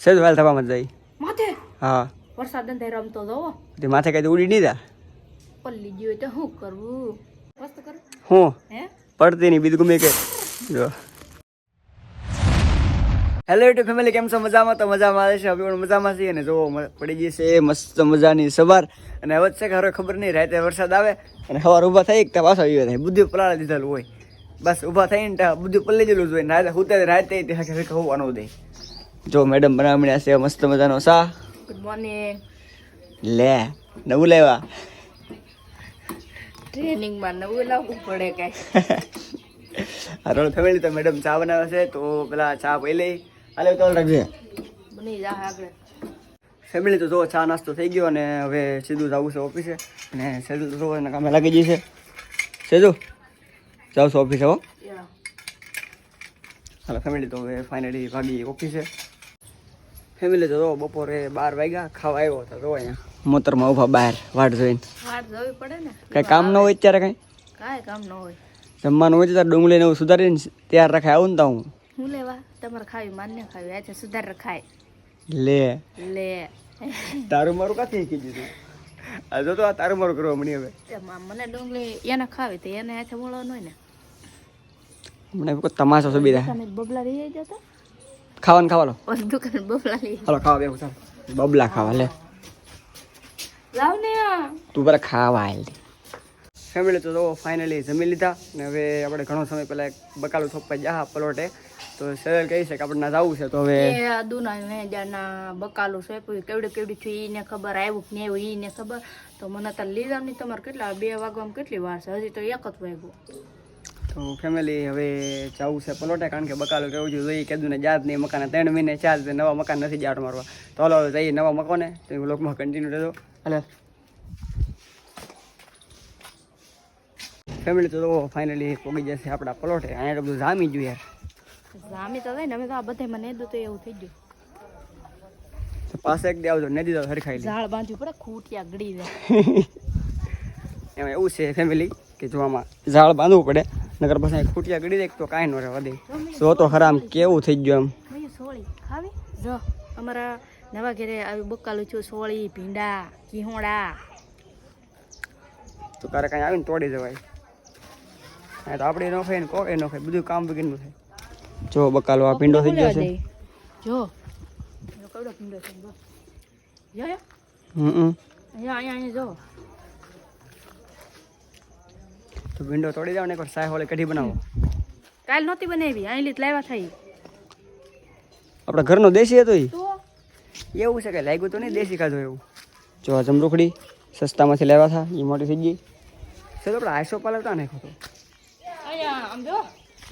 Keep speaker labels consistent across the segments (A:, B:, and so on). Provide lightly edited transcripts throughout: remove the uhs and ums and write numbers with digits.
A: સેજ વાલ થવામાં જાય
B: માથે
A: હા
B: વરસાદ અંદર રમતો જોવો
A: તે માથે કઈ ઉડી નહીં જા
B: પલ્લી ગયો તો શું કરવું મસ્ત કરું
A: હું
B: હે
A: પડતી નહીં બીજું ગમે કે જો હેલો યુટ્યુબ ફેમિલી કેમ છો મજામાં તો મજામાં આવે છે હવે પણ મજામાં છીએ ને જો પડી ગઈ છે મસ્ત મજાની સવાર અને હવે છે કે હવે ખબર નહીં રાતે વરસાદ આવે અને સવાર ઊભા થઈ કે પાછો આવ્યો થાય બુદ્ધિ પલાળી દીધેલું હોય બસ ઊભા થઈને બુદ્ધિ પલળી ગયેલું જ હોય રાતે હુતે રાતે હોવાનું દે જો મેડમ બનાવણી છે મસ્ત મજાનો સા
B: ગુડ મોર્નિંગ
A: લે નવું લેવા
B: ટ્રેનિંગમાં નવું લાવવું પડે કઈ
A: રોલ ફેમિલી તો મેડમ ચા બનાવે છે તો પેલા ચા પી લઈ હાલે તો રાખજે
B: બની જાય આગળ
A: ફેમિલી તો જો ચા નાસ્તો થઈ ગયો અને હવે સીધું જવું છે ઓફિસે અને સીધું તો એના કામે લાગી જશે સીધું જાઉં છું ઓફિસે હો હાલો ફેમિલી તો હવે ફાઇનલી ભાગી ઓફિસે ફેમિલી તો જો બપોરે 12 વાગ્યા ખાવા આવ્યો હતો જો અહીંયા મોતરમાં ઊભા બહાર વાટ જોઈને
B: વાટ જોવી પડે ને
A: કઈ કામ ન હોય અત્યારે કઈ
B: કાંઈ કામ ન હોય
A: જમવાનું હોય ત્યારે ડુંગળીને એવું સુધારીને તૈયાર રખાય આવું ને તો
B: હું લેવા તમારે ખાવી માન્ય ખાવી આ છે સુધાર રખાય
A: લે
B: લે
A: તારું મારું કાથી કીધું તું આ જો તો આ તારું મારું કરવા મળી હવે
B: મને ડુંગળી એને ખાવી તો એને હાથે મળવાનું હોય ને
A: મને કોઈ તમાશો સુવિધા
B: તમે બબલા લઈ જતા
A: ખાવાનું ખાવા લો
B: દુકાન બબલા લઈ
A: હાલો ખાવા બેવું ચાલ બબલા ખાવા લે
B: લાવ ને
A: તું બરા ખાવા આવેલ ફેમિલી તો ફાઇનલી જમી લીધા ને હવે આપણે ઘણો સમય પહેલા એક બકાલું થોપાઈ જા પલોટે તો સહેલ કહી છે કે આપણે ના જવું છે તો હવે
B: દુના ને જાના બકાલું સોંપ્યું કેવડી કેવડી થયું ઈને ખબર આવ્યું કે નહીં આવ્યું ઈને ખબર તો મને તો લીધા નહીં તમારે કેટલા 2 વાગવામાં કેટલી વાર છે હજી તો 1 જ વાગ્યું
A: તો ફેમિલી હવે જવું છે પલોટે કારણ કે બકાલું કેવું છે જોઈએ કીધું ને જાત નહીં મકાન 3 મહિને 4 નવા મકાન નથી જાટ મારવા તો હાલો જઈએ નવા મકાને તો લોકમાં કન્ટિન્યુ રહેજો હાલે ફેમિલી તો ફાઇનલી પહોંચી જશે આપણા પલોટે અહીંયા તો બધું જામી ગયું યાર
B: જામી તો ને અમે તો આ બધે મને દો તો એવું થઈ ગયું
A: પાસે એક દે આવજો ને દીધો હરખાઈ
B: ઝાડ બાંધવું પડે ખૂટિયા ગળી જાય
A: એમાં એવું છે ફેમિલી કે જો આમાં ઝાડ બાંધવું પડે નગર પછી ખૂટિયા ગળી દે તો કાંઈ ન રહેવા દે જો તો ખરામ કેવું થઈ ગયું
B: એમ સોળી ખાવી જો અમારા નવા ઘરે આવી બકાલું છું સોળી ભીંડા કિહોડા
A: તો તારે કાંઈ આવીને તોડી જવાય હા તો આપણે ન ખાય ને કોઈ ન ખાય બધું કામ વગરનું થાય જો બકાલો આ ભીંડો થઈ ગયો છે
B: જો કવડો ભીંડો છે જો અહીંયા જો
A: તો ભીંડો તોડી જાવ ને એકવાર સાય હોલે કઢી બનાવો
B: કાલ નહોતી બનાવી અહીં લીધ લાવ્યા થઈ
A: આપણા ઘરનો દેશી હતો
B: તો
A: એવું છે કે લાગ્યું તો નહીં દેશી ખાધું એવું જો આ જમરૂખડી સસ્તામાંથી લાવ્યા હતા એ મોટી થઈ ગઈ છે તો આપણે આઈસો પાલવ તા નાખ્યો હતો
B: અહીંયા આમ જો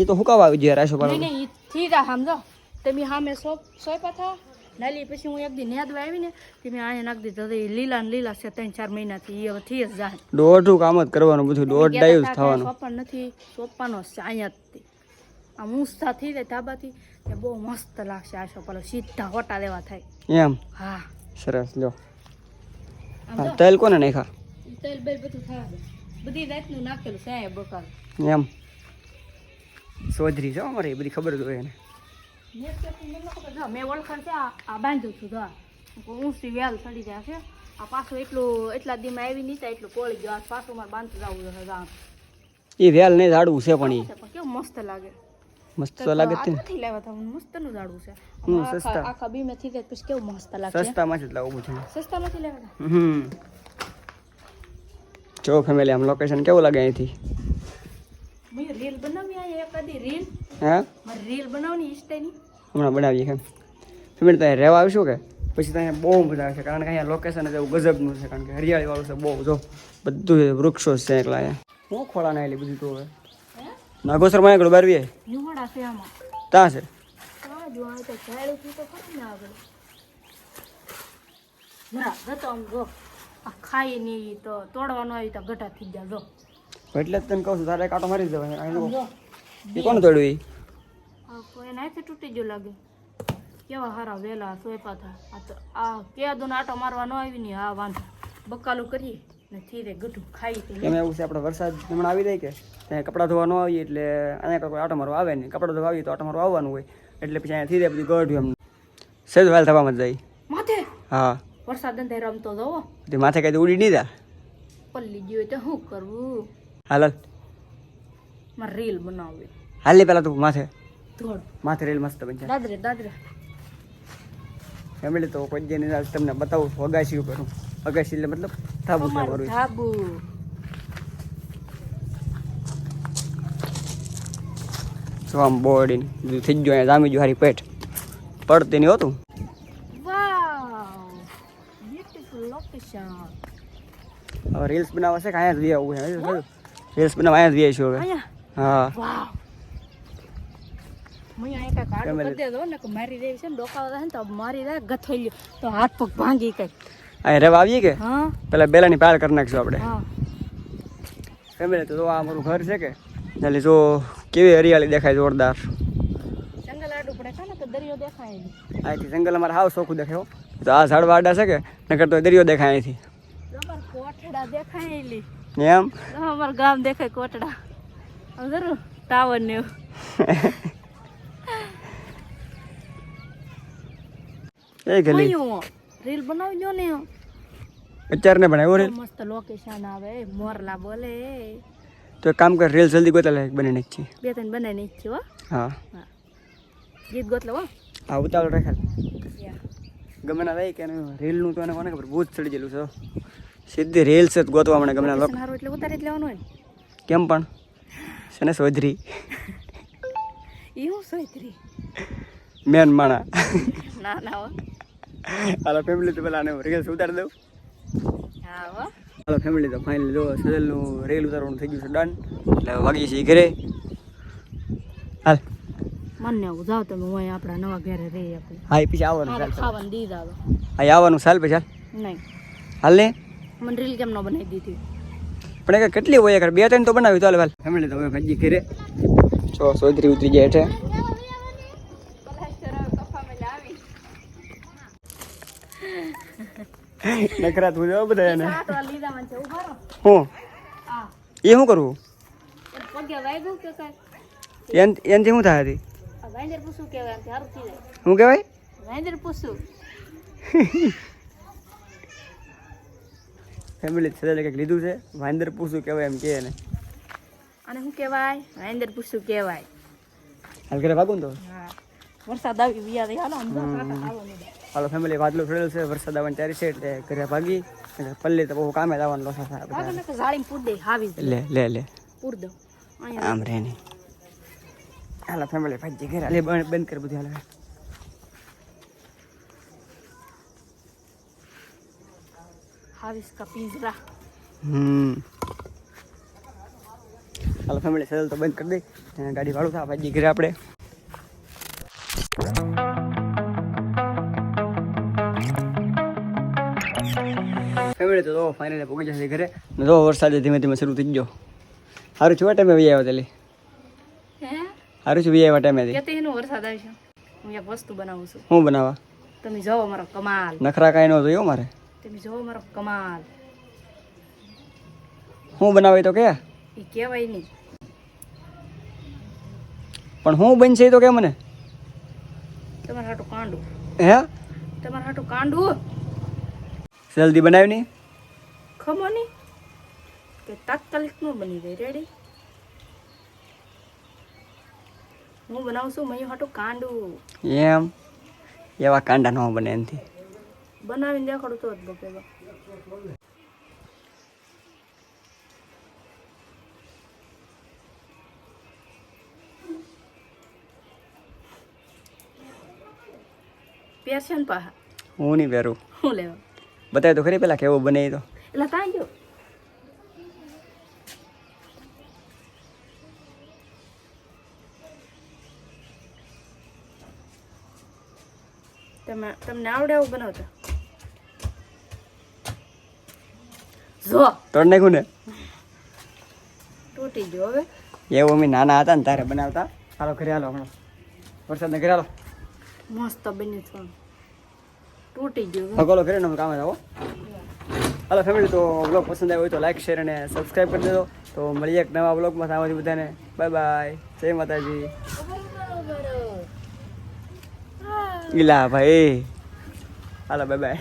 A: એ તો હુકાવા આવી જાય આઈસો પાલવ
B: નહીં નહીં થી જા સમજો તમે સામે સોંપા થા નાલી પછી હું એક દી નેદવા આવી ને તે મેં અહીંયા નાખી દીધા લીલા ને લીલા છે 3-4 મહિનાથી એ હવે થી જ જાય
A: દોઢું કામ જ કરવાનું બધું દોઢ ડાયું જ થવાનું
B: સોંપણ નથી સોંપવાનો છે અહીંયા આ મૂસતા થઈ જાય ધાબાથી તે બહુ મસ્ત લાગશે આ સોપાલો સીધા હોટા લેવા થાય
A: એમ
B: હા
A: સરસ લો હા તેલ કોને નાખ્યા
B: તેલ બેલ બધું થવા દે બધી જાતનું નાખેલું છે અહીંયા બકાલ
A: એમ સોધરી છે અમારે એ બધી ખબર જ હોય એને
B: મેં ઓળખાણ છે આ બાંધું છું તો ઊંચી વેલ ચડી જાય છે આ પાછું એટલા દીમાં આવી નહીં એટલું કોળી ગયો આ પાછું મારે બાંધતું જવું
A: એ વેલ નહીં ઝાડવું છે પણ
B: પણ કેવું મસ્ત લાગે
A: મસ્ત તો લાગે છે
B: નથી લેવા તો મસ્ત નું ઝાડવું છે
A: સસ્તા
B: આખા બી મેં થી જાય પછી કેવું મસ્ત લાગે
A: સસ્તામાંથી જ લાવવું બધું
B: સસ્તા નથી લેવા
A: જો ફેમિલી આમ લોકેશન કેવું લાગે અહીંથી
B: મેં રીલ બનાવી આ કદી રીલ
A: હા
B: મારે રીલ બનાવવાની ઈચ્છા નહીં
A: હમણાં બનાવીએ કેમ ફેમિલી ત્યાં રહેવા આવશું કે પછી ત્યાં બહુ મજા આવે છે કારણ કે અહીંયા લોકેશન જ એવું ગજબનું છે કારણ કે હરિયાળી વાળું છે બહુ જો બધું વૃક્ષો છે એકલા અહીંયા હું ખોળા નાયેલી બધું તો હવે નાગોસરમાં આગળ બારવીએ
B: નિહોડા છે આમાં
A: ત્યાં છે
B: જો આ તો ઝાડું થી તો ખરું ને આગળ ના ગતો આમ જો આ ખાઈ નહીં તો તોડવાનો આવી તો ગટા થઈ જાય જો
A: એટલે જ તને કહું છું તારે કાંટો મારી દેવાય
B: આમ જો
A: એ કોણ તોડ્યું એ
B: કોઈ નાથી તૂટી ગયું લાગે કેવા હારા વેલા સોયપા થા આ તો આ કેદું આટો મારવા ન આવી ને આ વાંધો બકાલું કરીએ ને ધીરે ગઢું ખાઈ
A: કેમ એવું છે આપણે વરસાદ હમણાં આવી જાય કે ત્યાં કપડાં ધોવા ન આવીએ એટલે અહીંયા કોઈ આટો મારવા આવે નહીં કપડાં ધોવા આવીએ તો આટો મારવા આવવાનું હોય એટલે પછી અહીંયા ધીરે બધું ગઢ્યું એમ સેજ વાલ થવામાં જાય.
B: માથે
A: હા
B: વરસાદ અંતે રમતો જવો
A: તે માથે કઈ ઉડી નહીં તા.
B: પલ્લી ગયો તો શું કરવું?
A: હાલ
B: મારે રીલ બનાવવી.
A: હાલ પેલા તું માથે
B: ધોડ
A: માથે રેલ મસ્ત બનશે.
B: દાદરે દાદરે
A: ફેમિલી તો કોઈ જેની આજ તમને બતાવું છું અગાશી ઉપર હું. અગાશી એટલે મતલબ ધાબુ છે
B: અમારું
A: મારું.
B: ધાબુ.
A: જો આમ બોડી બધું થઈ ગયું અહીંયા જામી ગયું હારી પેટ પડતી નહીં હોતું.
B: વાવ બ્યુટીફુલ લોકેશન.
A: હવે રીલ્સ બનાવવા છે કે અહીંયા જ લઈ આવવું છે. રીલ્સ બનાવવા અહીંયા જ લઈ આવીશું હવે.
B: અહીંયા
A: હા
B: વાવ મેં અહીંયા કાંઈક આડું કરી દેજો ને કે મારી દેવી છે ને ડોકાવા છે ને તો મારી દે ગથેલી તો હાથ પગ ભાંગી કઈ.
A: અહીંયા રહેવા આવીએ કે
B: હા
A: પેલા બેલાની પાળ કરી નાખશું આપણે.
B: હા
A: ફેમિલી તો જો આ અમારું ઘર છે કે એટલે જો કેવી હરિયાળી દેખાય જોરદાર.
B: જંગલ આડું પડે છે ને તો દરિયો દેખાય નહીં.
A: અહીંથી જંગલ અમારે હાવ ચોખ્ખું દેખાય હો. તો આ ઝાડવા આડા છે કે નકર તો દરિયો દેખાય અહીંથી
B: અમાર કોટડા દેખાય એલી.
A: એમ.
B: અમારું ગામ દેખાય કોટડા. આમ જરૂર ટાવર ને એવું.
A: એ ગલી
B: કયું? રીલ બનાવી દો ને.
A: અત્યારે ને બનાવ્યો રીલ.
B: મસ્ત લોકેશન આવે મોરલા બોલે.
A: તો એક કામ કર રીલ જલ્દી ગોતા લે બની નાખી.
B: બે ત્રણ બનાવી નહીં છે હો.
A: હા
B: ગીત ગોતલો હો.
A: હા ઉતાવળ રાખાલ ગમે ના રહી કે રીલનું તો એને કોને ખબર ભૂત ચડી ગયેલું છે. સીધી રીલ છે જ ગોતવા મને ગમે ના લોકો.
B: સારું એટલે ઉતારી જ લેવાનું હોય ને.
A: કેમ પણ છે ને સોધરી
B: એવું સોયત્રી
A: મેન માણા.
B: ના ના હો.
A: હાલો ફેમિલી તો પેલા રીલ્સ ઉતારી દઉં.
B: હા હો.
A: હાલો ફેમિલી તો ફાઇનલી જો સજલનું રીલ ઉતારવાનું થઈ ગયું છે ડન. એટલે વાગી છે ઘરે. હાલ
B: મને આવું જાઓ તમે હું આપણા નવા ઘરે રહી આપણે.
A: હા એ પછી આવવાનું
B: મારે
A: ચાલ.
B: ખાવાનું દીધા હવે.
A: હા આવવાનું ચાલ પછી હાલ.
B: નહીં
A: હાલ ને
B: મને રીલ કેમ ન બનાવી દીધી?
A: પણ એક કેટલી હોય યાર 2-3 તો બનાવી ચાલે હાલ. ફેમિલી તો હવે ભાજી ઘરે જો સોધરી ઉતરી જાય છે. નખરા તું જો બધા એને
B: લીધા મને છે ઉભા રહો.
A: હું
B: આ
A: એ શું કરવું
B: પગે વાગ્યું કે કાંઈ?
A: એનથી શું થાય હતી
B: આ વાંદર પૂછું કહેવાય એમ સારું થઈ જાય.
A: શું કહેવાય
B: વાંદર પૂછું.
A: ફેમિલી સદાલે કંઈક લીધું છે વાંદર પૂછું કહેવાય એમ કે એને.
B: અને શું કહેવાય? વાંદર પૂછું કહેવાય.
A: હાલ ઘરે ભાગું ને તો
B: હા વરસાદ આવી વ્યા દે હાલો અંદર કાકા આવો ને.
A: હાલો ફેમિલી વાદળું ફરેલું છે વરસાદ આવવાની તૈયારી છે એટલે ઘરે ભાગી પલ્લી તો બહુ કામે જવાનું લોસા થાય
B: કાકા ને જાળીમાં પૂર દે હાવી જ
A: લે લે લે
B: પૂર દો અહીંયા.
A: આમ રે નહીં. હાલો ફેમિલી ભાજી ઘરે હાલે બંધ કરી બધું હાલે.
B: હાવીસ કા પિંજરા.
A: હાલો ફેમિલી સજલ તો બંધ કરી દઈ ગાડી વાળું થાય ભાજી ઘરે આપણે. ફેમિલી તો ફાઇનલી પહોંચી જશે ઘરે ને જો વરસાદ ધીમે ધીમે શરૂ થઈ ગયો. સારું છું ટાઈમે વી આવ્યો તેલી
B: હે
A: સારું છું વી આવ્યા ટાઈમેથી.
B: કેતે એનો વરસાદ આવી છે. હું એક વસ્તુ બનાવું છું.
A: શું બનાવવા
B: તમે જોવો મારો કમાલ.
A: નખરા કાંઈ ન જોયો મારે.
B: તમે જોવો મારો કમાલ.
A: શું બનાવે તો કે
B: એ કહેવાય નહીં.
A: પણ શું બનશે એ તો કે મને.
B: તમારે હાટું કાંડું.
A: હે
B: તમારે હાટું કાંડું
A: જલ્દી બનાવી નહીં.
B: ખમો નહીં કે તાત્કાલિક નું બની જાય. રેડી હું બનાવું છું મયું હાટું કાંડું.
A: એમ એવા કાંડા ન બને એનાથી.
B: બનાવીને દેખાડું તો જ બપે. પહેરશે ને પાહા
A: હું નહીં પહેરું.
B: શું લેવા
A: બતાવી તો ખરી પેલા કેવો બને એ તો.
B: એટલે ત્યાં ગયો. તમને આવડે એવું બનાવતા? જો
A: તોડ નાખ્યું ને.
B: તૂટી ગયો હવે.
A: એવું અમે નાના હતા ને તારે બનાવતા. હાલો ઘરે હાલો હમણાં વરસાદને ઘરે હાલો.
B: મસ્ત બની છે. તૂટી ગયું.
A: હકોલો ઘરે ને કામે જાઓ. હાલો ફેમિલી તો બ્લોગ પસંદ આવ્યો હોય તો લાઈક શેર અને સબસ્ક્રાઈબ કરી દેજો. તો મળીએ એક નવા બ્લોગમાં. આવવાથી બધાને બાય બાય. જય માતાજી. ગીલા ભાઈ હાલો બાય બાય.